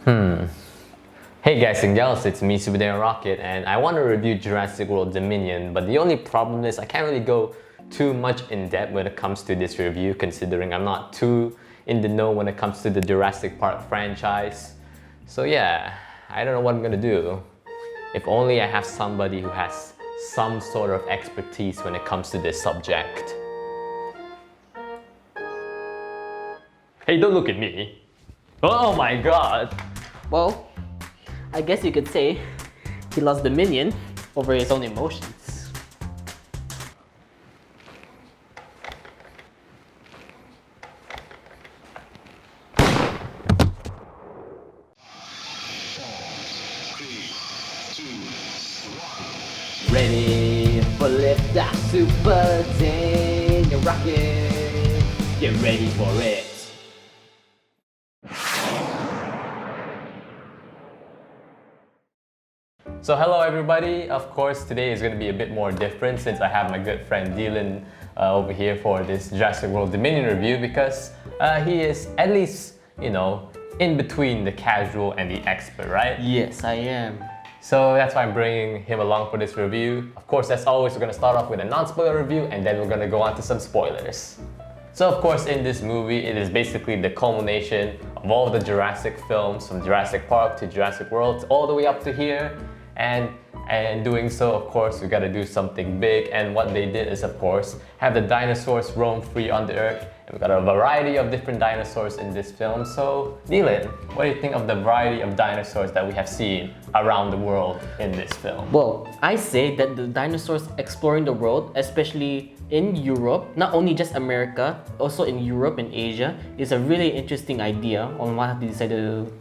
Hey guys and gals, it's me Super Rocket, and I want to review Jurassic World Dominion, but the only problem is I can't really go too much in depth when it comes to this review, considering I'm not too in the know when it comes to the Jurassic Park franchise. So yeah, I don't know what I'm gonna do. If only I have somebody who has some sort of expertise when it comes to this subject. Hey, don't look at me. Oh my god. Well, I guess you could say he lost dominion over his own emotions. Ready for liftoff, super thing, rocket. Get ready for it. So hello everybody, of course today is going to be a bit more different since I have my good friend Dylan over here for this Jurassic World Dominion review, because he is at least, you know, in between the casual and the expert, right? Yes, I am. So that's why I'm bringing him along for this review. Of course, as always, we're going to start off with a non-spoiler review and then we're going to go on to some spoilers. So of course in this movie, it is basically the culmination of all the Jurassic films, from Jurassic Park to Jurassic World all the way up to here. And doing so, of course, we gotta do something big, and what they did is, of course, have the dinosaurs roam free on the earth, and we got a variety of different dinosaurs in this film. So, Dylan, what do you think of the variety of dinosaurs that we have seen around the world in this film? Well, I say that the dinosaurs exploring the world, especially in Europe, not only just America, also in Europe and Asia, is a really interesting idea on how they decided to,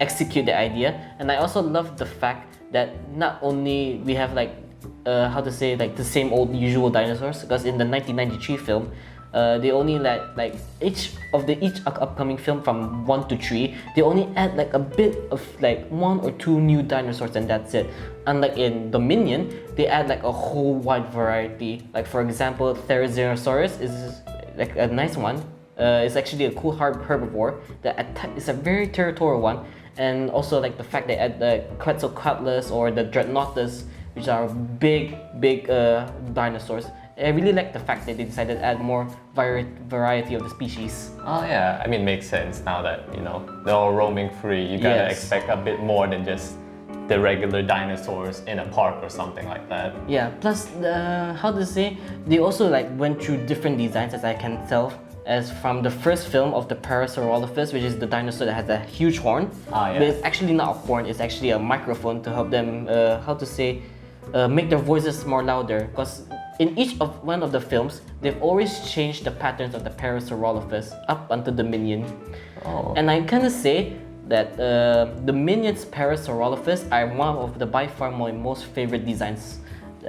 execute the idea. And I also love the fact that not only we have the same old usual dinosaurs, because in the 1993 film, they only like each upcoming film from 1 to 3, they only add like a bit of like 1 or 2 new dinosaurs and that's it. Unlike in Dominion, they add like a whole wide variety. Like for example, Therizinosaurus is like a nice one. It's actually a cool herbivore that is a very territorial one. And also like the fact they add the Quetzalcoatlus or the Dreadnoughtus, which are big dinosaurs. I really like the fact that they decided to add more variety of the species. Oh yeah, I mean, it makes sense now that, you know, they're all roaming free. You gotta expect a bit more than just the regular dinosaurs in a park or something like that. Yeah, plus they also like went through different designs, as I can tell, as from the first film of the Parasaurolophus, which is the dinosaur that has a huge horn. But it's actually not a horn, it's actually a microphone to help them make their voices more louder, because in each of one of the films, they've always changed the patterns of the Parasaurolophus up until Dominion. And I kind of say that Dominion's Parasaurolophus are one of the by far my most favorite designs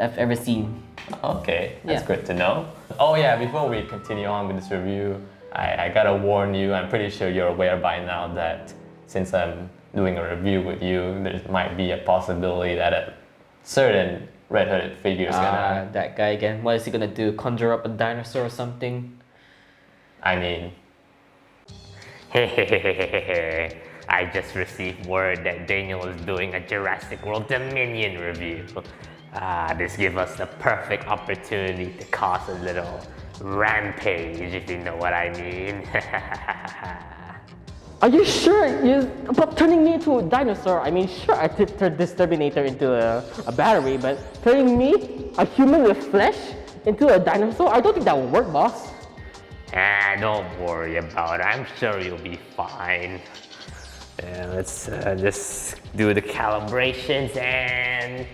I've ever seen. Okay, that's good to know. Oh yeah, before we continue on with this review, I gotta warn you, I'm pretty sure you're aware by now that since I'm doing a review with you, there might be a possibility that a certain red-hooded figure is gonna... that guy again. What is he gonna do? Conjure up a dinosaur or something? I mean... I just received word that Daniel is doing a Jurassic World Dominion review. This gives us the perfect opportunity to cause a little rampage, if you know what I mean. Are you sure about turning me into a dinosaur? I mean, sure, I did turn this Terminator into a battery, but turning me, a human with flesh, into a dinosaur? I don't think that will work, boss. Don't worry about it. I'm sure you'll be fine. Let's just do the calibrations and...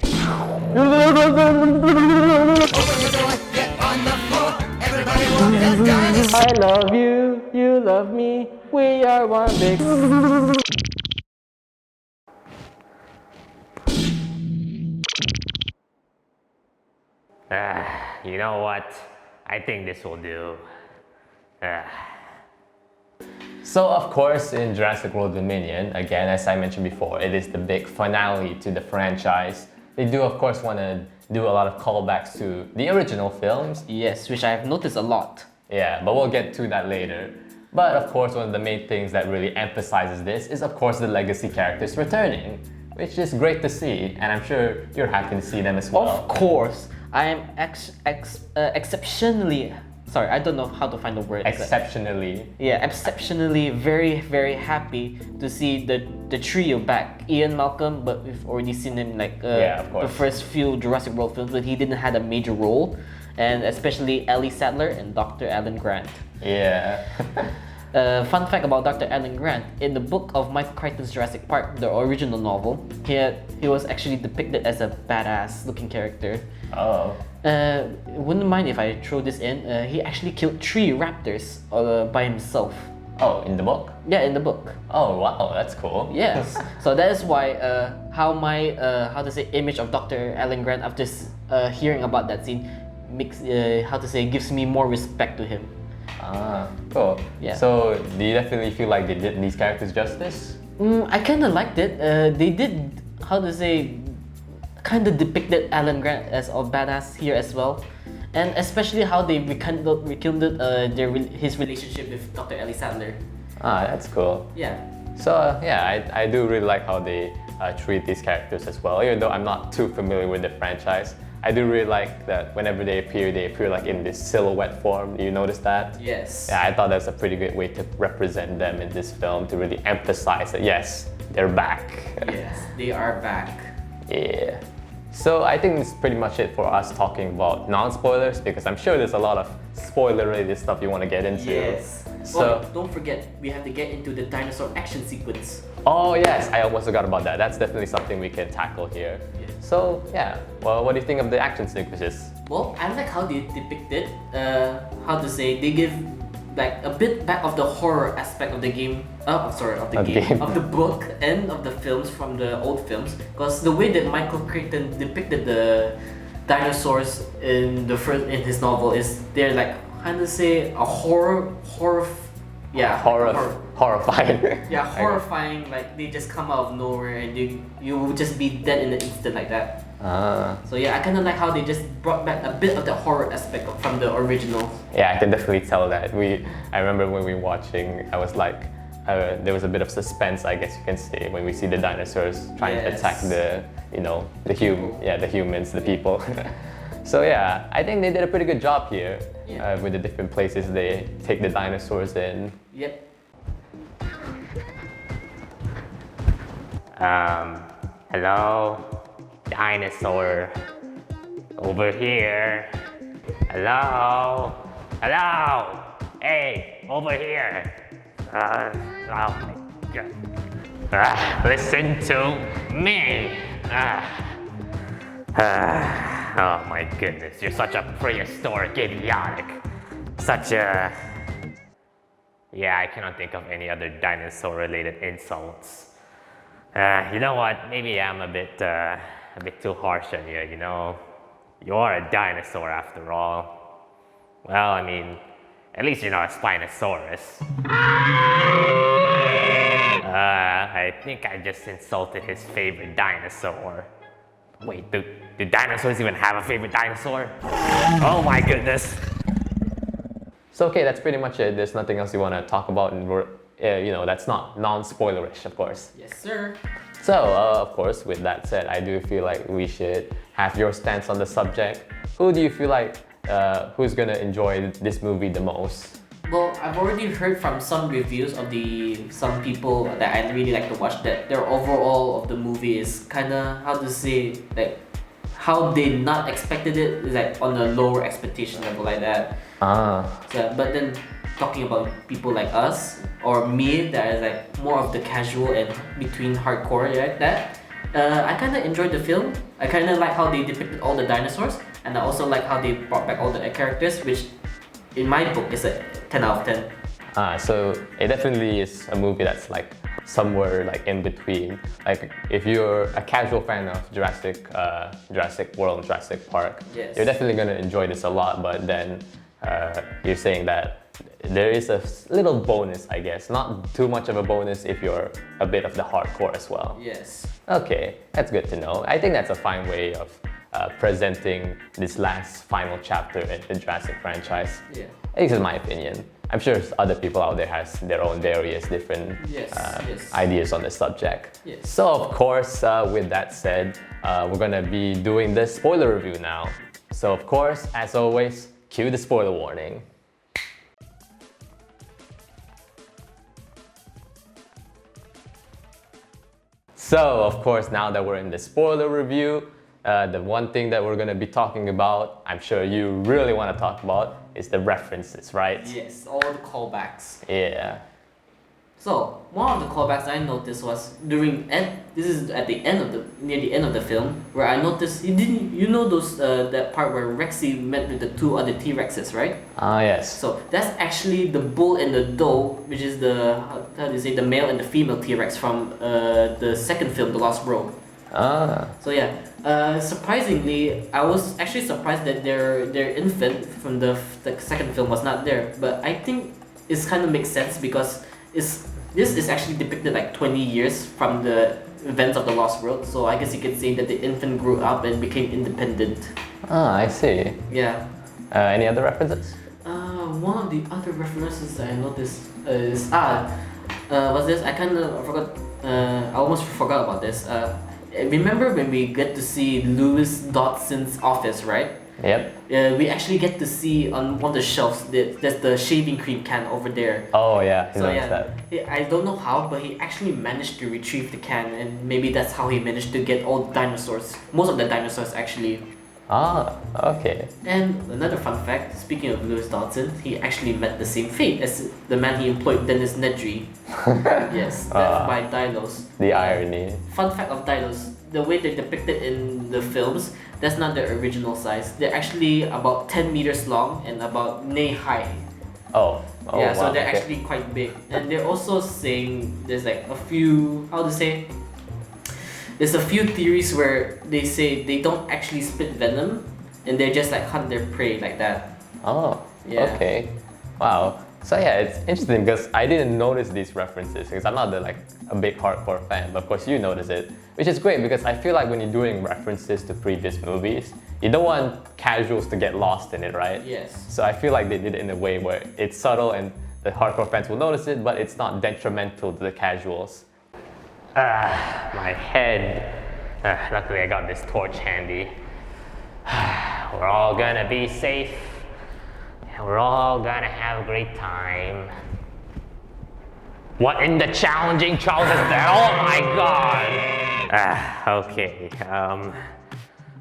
I love you, you love me, we are one big... You know what? I think this will do. So of course in Jurassic World Dominion, again as I mentioned before, it is the big finale to the franchise. They do of course want to do a lot of callbacks to the original films. Yes, which I have noticed a lot. Yeah, but we'll get to that later. But of course, one of the main things that really emphasizes this is of course the legacy characters returning, which is great to see, and I'm sure you're happy to see them as well. Of course, I am exceptionally. Sorry, I don't know how to find the word. Exceptionally. Yeah, exceptionally very, very happy to see the trio back. Ian Malcolm, but we've already seen him like of course. the first few Jurassic World films, but he didn't have a major role. And especially Ellie Sattler and Dr. Alan Grant. Yeah. Fun fact about Dr. Alan Grant, in the book of Michael Crichton's Jurassic Park, the original novel, he was actually depicted as a badass looking character. Oh. Wouldn't mind if I throw this in, he actually killed 3 raptors by himself. Oh, in the book? Yeah, in the book. Oh wow, that's cool. Yes. So that is why how my image of Dr. Alan Grant after hearing about that scene makes gives me more respect to him. Ah, cool. Yeah. So, do you definitely feel like they did these characters justice? I kind of liked it. They did kind of depicted Alan Grant as a badass here as well, and especially how they rekindled his relationship with Dr. Ellie Sattler. Ah, that's cool. Yeah. So I do really like how they treat these characters as well. Even though I'm not too familiar with the franchise, I do really like that whenever they appear like in this silhouette form. You notice that? Yes. Yeah, I thought that's a pretty good way to represent them in this film, to really emphasize that yes, they're back. Yes, they are back. Yeah. So I think that's pretty much it for us talking about non-spoilers, because I'm sure there's a lot of spoiler-related stuff you want to get into. Yes. So don't forget, we have to get into the dinosaur action sequence. oh yes, I almost forgot about that. That's definitely something we can tackle here. Yeah. So yeah, well, what do you think of the action sequences? Well, I like how they depicted, they give like a bit back of the horror aspect of the game, of the book and of the films from the old films, because the way that Michael Crichton depicted the dinosaurs in his novel is they're like Horrifying. Yeah, horrifying. Like they just come out of nowhere and you will just be dead in an instant like that. Ah. So yeah, I kind of like how they just brought back a bit of the horror aspect from the original. Yeah, I can definitely tell that. I remember when we were watching, I was like, there was a bit of suspense, I guess you can say, when we see the dinosaurs trying to attack the humans, the people. So yeah, I think they did a pretty good job here with the different places they take the dinosaurs in. Yep. Hello? Dinosaur. Over here. Hello? Hello? Hey, over here. Oh my God. Listen to me. Oh my goodness, you're such a prehistoric idiotic. Yeah, I cannot think of any other dinosaur-related insults. You know what? Maybe I'm a bit too harsh on you. You know, you are a dinosaur after all. Well, I mean, at least you're not a Spinosaurus. I think I just insulted his favorite dinosaur. Wait, do dinosaurs even have a favorite dinosaur? Oh my goodness. So okay, that's pretty much it. There's nothing else you want to talk about, and that's not non-spoilerish, of course. Yes, sir. So, of course, with that said, I do feel like we should have your stance on the subject. Who do you feel like who's gonna enjoy this movie the most? Well, I've already heard from some reviews of some people that I really like to watch that their overall of the movie is kind of how they not expected it, like on a lower expectation level like that. So, but then talking about people like us or me that is like more of the casual and between hardcore like that, I kind of enjoyed the film. I kind of like how they depicted all the dinosaurs, and I also like how they brought back all the characters, which in my book is a 10 out of 10. So it definitely is a movie that's like somewhere like in between. Like if you're a casual fan of Jurassic World, Jurassic Park, yes, you're definitely gonna enjoy this a lot. But then you're saying that there is a little bonus, I guess. Not too much of a bonus if you're a bit of the hardcore as well. Yes. Okay, that's good to know. I think that's a fine way of presenting this last final chapter in the Jurassic franchise. Yeah. At least in my opinion. I'm sure other people out there has their own various different Yes, yes. ideas on the subject. Yes. So of course, with that said, we're gonna be doing the spoiler review now. So of course, as always, cue the spoiler warning. So of course, now that we're in the spoiler review, the one thing that we're gonna be talking about, I'm sure you really want to talk about, is the references, right? Yes, all the callbacks. Yeah. So one of the callbacks I noticed was this is at the end of near the end of the film, where I noticed you know those that part where Rexy met with the two other T-Rexes, right? Ah, yes. So that's actually the bull and the doe, which is how do you say, the male and the female T-Rex from the second film, The Lost World. Ah. So yeah, surprisingly, I was actually surprised that their infant from the second film was not there. But I think it kind of makes sense because this is actually depicted like 20 years from the events of The Lost World. So I guess you could say that the infant grew up and became independent. Ah, I see. Yeah. Any other references? One of the other references I noticed is was this? I kind of forgot. I almost forgot about this. Remember when we get to see Lewis Dodson's office, right? Yep. We actually get to see on one of the shelves there's the shaving cream can over there. Oh yeah, he So noticed yeah, that. I don't know how, but he actually managed to retrieve the can, and maybe that's how he managed to get all the dinosaurs. Most of the dinosaurs actually. Ah, okay. And another fun fact, speaking of Lewis Dodson, he actually met the same fate as the man he employed, Dennis Nedry. Yes, death by dinos. The irony. Fun fact of dinos, the way they're depicted in the films, that's not their original size. They're actually about 10 meters long and about knee high. Oh. Yeah, Wow, so they're okay. actually quite big. And they're also saying there's like a few, how to say, there's a few theories where they say they don't actually spit venom and they just like hunt their prey like that. Oh. Yeah. Okay. Wow. So yeah, it's interesting because I didn't notice these references because I'm not a big hardcore fan, but of course you notice it, which is great because I feel like when you're doing references to previous movies, you don't want casuals to get lost in it, right? Yes. So I feel like they did it in a way where it's subtle and the hardcore fans will notice it, but it's not detrimental to the casuals. My head. Luckily I got this torch handy. We're all gonna be safe. And we're all gonna have a great time. What in the challenging Charles is that? Oh my god! Okay.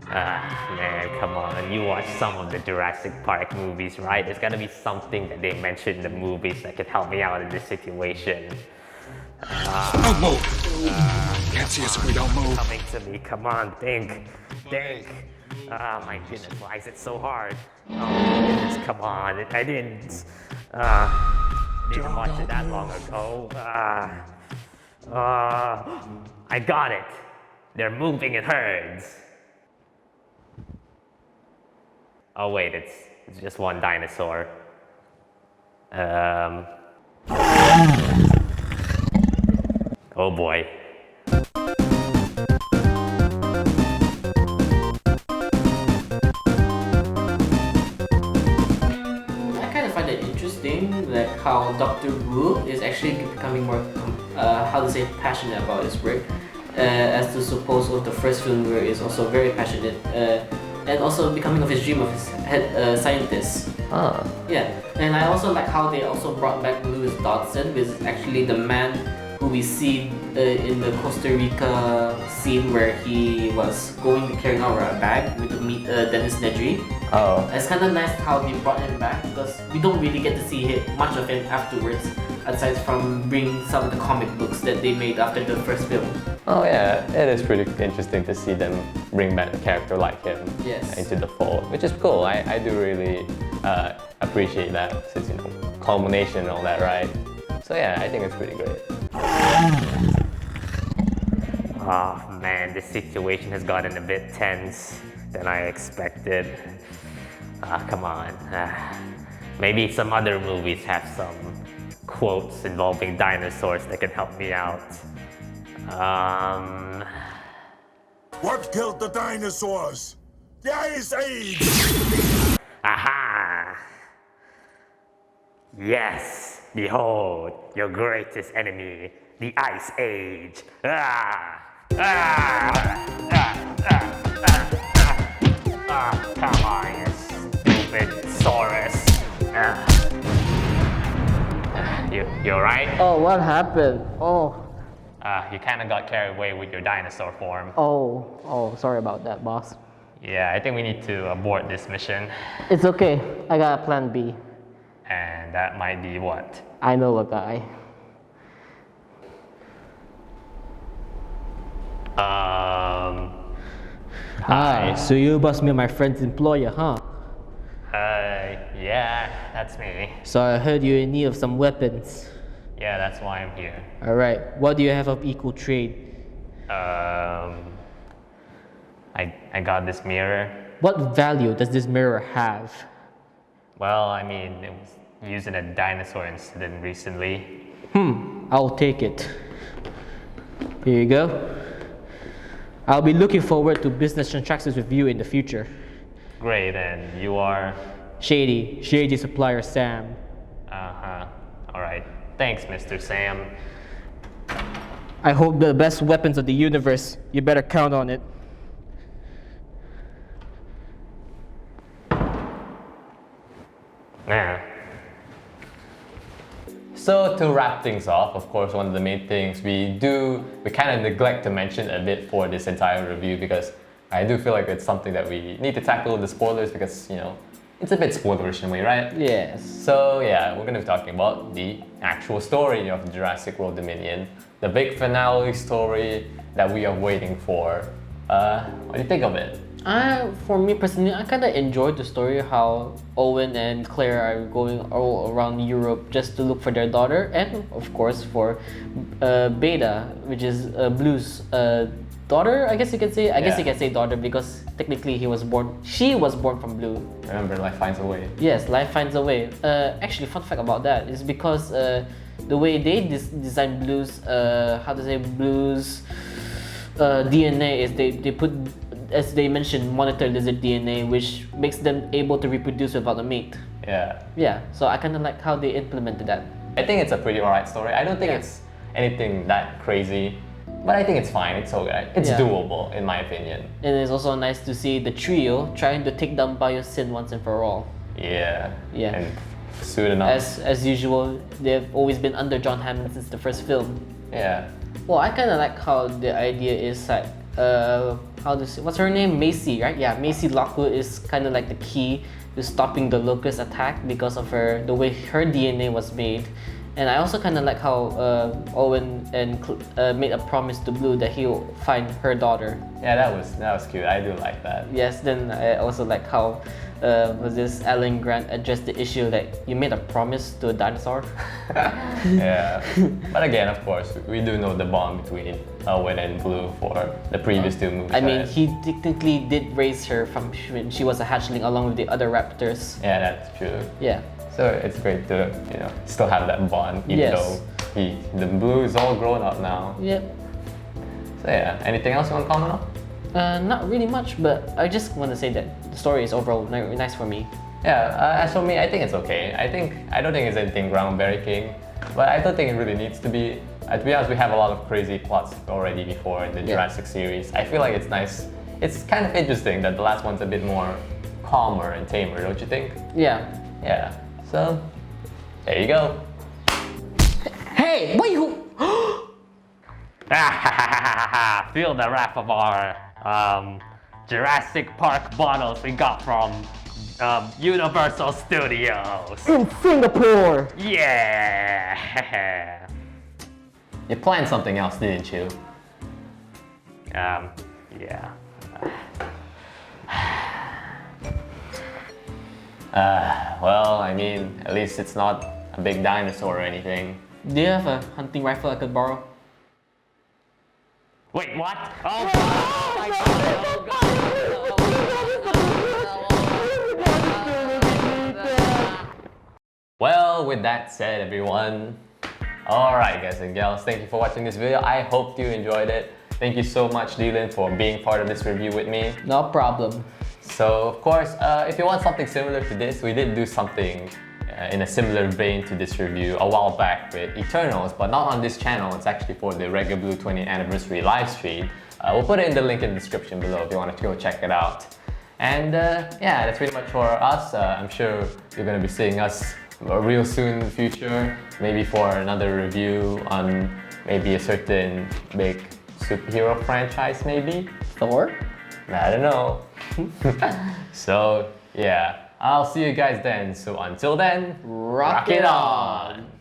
Man, come on. You watch some of the Jurassic Park movies, right? There's gotta be something that they mention in the movies that can help me out in this situation. Don't move! Can't see us if we don't move. Coming to me, come on, think. Oh my goodness, why is it so hard? Oh my goodness, come on, I didn't watch it that long ago. I got it. They're moving in herds. Oh wait, it's just one dinosaur. Oh boy. I kind of find it interesting, like how Dr. Wu is actually becoming more, passionate about his work, as opposed to the first film where he's also very passionate, and also becoming of his dream of his head scientist. Ah. Yeah, and I also like how they also brought back Lewis Dodson, which is actually the man who we see in the Costa Rica scene where he was carrying out a bag with Dennis Nedry. Oh. It's kind of nice how they brought him back because we don't really get to see much of him afterwards, aside from bringing some of the comic books that they made after the first film. Oh yeah, it is pretty interesting to see them bring back a character like him into the fold, which is cool. I do really appreciate that since, you know, culmination and all that, right? So yeah, I think it's pretty great. Oh man, this situation has gotten a bit tense than I expected. Come on. Maybe some other movies have some quotes involving dinosaurs that can help me out. What killed the dinosaurs? The Ice Age! Aha! Yes, behold, your greatest enemy, the Ice Age. Come on, you stupid Saurus. You alright? Oh, what happened? Oh, You kind of got carried away with your dinosaur form. oh, sorry about that, boss. Yeah, I think we need to abort this mission. It's okay. I got a plan B. And that might be what? I know a guy. Hi. So you must be my friend's employer, huh? Yeah, that's me. So I heard you're in need of some weapons. Yeah, that's why I'm here. Alright, what do you have of equal trade? I got this mirror. What value does this mirror have? Well, I mean, it was used in a dinosaur incident recently. I'll take it. Here you go. I'll be looking forward to business transactions with you in the future. Great, and you are? Shady supplier Sam. Uh-huh. Alright. Thanks, Mr. Sam. I hold the best weapons of the universe. You better count on it. Yeah. So to wrap things off, of course, one of the main things we kind of neglect to mention a bit for this entire review, because I do feel like it's something that we need to tackle the spoilers, because, you know, it's a bit spoilerish in a way, right? Yes. So yeah, we're going to be talking about the actual story of Jurassic World Dominion, the big finale story that we are waiting for. What do you think of it? For me personally, I kind of enjoyed the story, how Owen and Claire are going all around Europe just to look for their daughter, and of course for Beta, which is Blue's daughter, I guess you can say. I guess you can say daughter, because technically she was born from Blue. Remember, life finds a way. Yes, life finds a way. Actually, fun fact about that is because the way they design Blue's, Blue's DNA is they put, as they mentioned, monitor lizard DNA, which makes them able to reproduce without a mate. Yeah. Yeah, so I kind of like how they implemented that. I think it's a pretty alright story. I don't think it's anything that crazy, but I think it's fine. It's okay. It's doable, in my opinion. And it's also nice to see the trio trying to take down Biosyn once and for all. Yeah. Yeah. And soon enough. As usual, they've always been under John Hammond since the first film. Yeah. Well, I kind of like how the idea is like, what's her name? Macy, right? Yeah, Macy Lockwood is kind of like the key to stopping the locust attack because of the way her DNA was made. And I also kind of like how Owen made a promise to Blue that he'll find her daughter. Yeah, that was cute. I do like that. Yes, then I also like how Alan Grant addressed the issue that you made a promise to a dinosaur. Yeah. But again, of course, we do know the bond between Owen and Blue for the previous two movies. I mean, he technically did raise her from when she was a hatchling along with the other raptors. Yeah, that's true. Yeah. So it's great to, you know, still have that bond, even though the Blue is all grown up now. Yep. So yeah, anything else you want to comment on? Not really much, but I just want to say that the story is overall nice for me. Yeah, as for me, I think it's okay. I don't think it's anything groundbreaking, but I don't think it really needs to be. To be honest, we have a lot of crazy plots already before in the Jurassic series. I feel like it's nice. It's kind of interesting that the last one's a bit more calmer and tamer, don't you think? Yeah. Yeah. So, there you go. Hey, what you? Feel the wrath of our Jurassic Park bottles we got from Universal Studios. In Singapore. Yeah. You planned something else, didn't you? Yeah. Well, I mean, at least it's not a big dinosaur or anything. Do you have a hunting rifle I could borrow? Wait, what? Oh my god! Well, with that said, everyone, alright guys and gals, thank you for watching this video. I hope you enjoyed it. Thank you so much, Dylan, for being part of this review with me. No problem. So, of course, if you want something similar to this, we did do something in a similar vein to this review a while back with Eternals, but not on this channel. It's actually for the Regular Blue 20th anniversary live stream. We'll put it in the link in the description below if you want to go check it out. And yeah, that's pretty much for us. I'm sure you're going to be seeing us real soon in the future, maybe for another review on maybe a certain big superhero franchise, maybe? Thor? I don't know. So yeah, I'll see you guys then. So until then, Rock it on!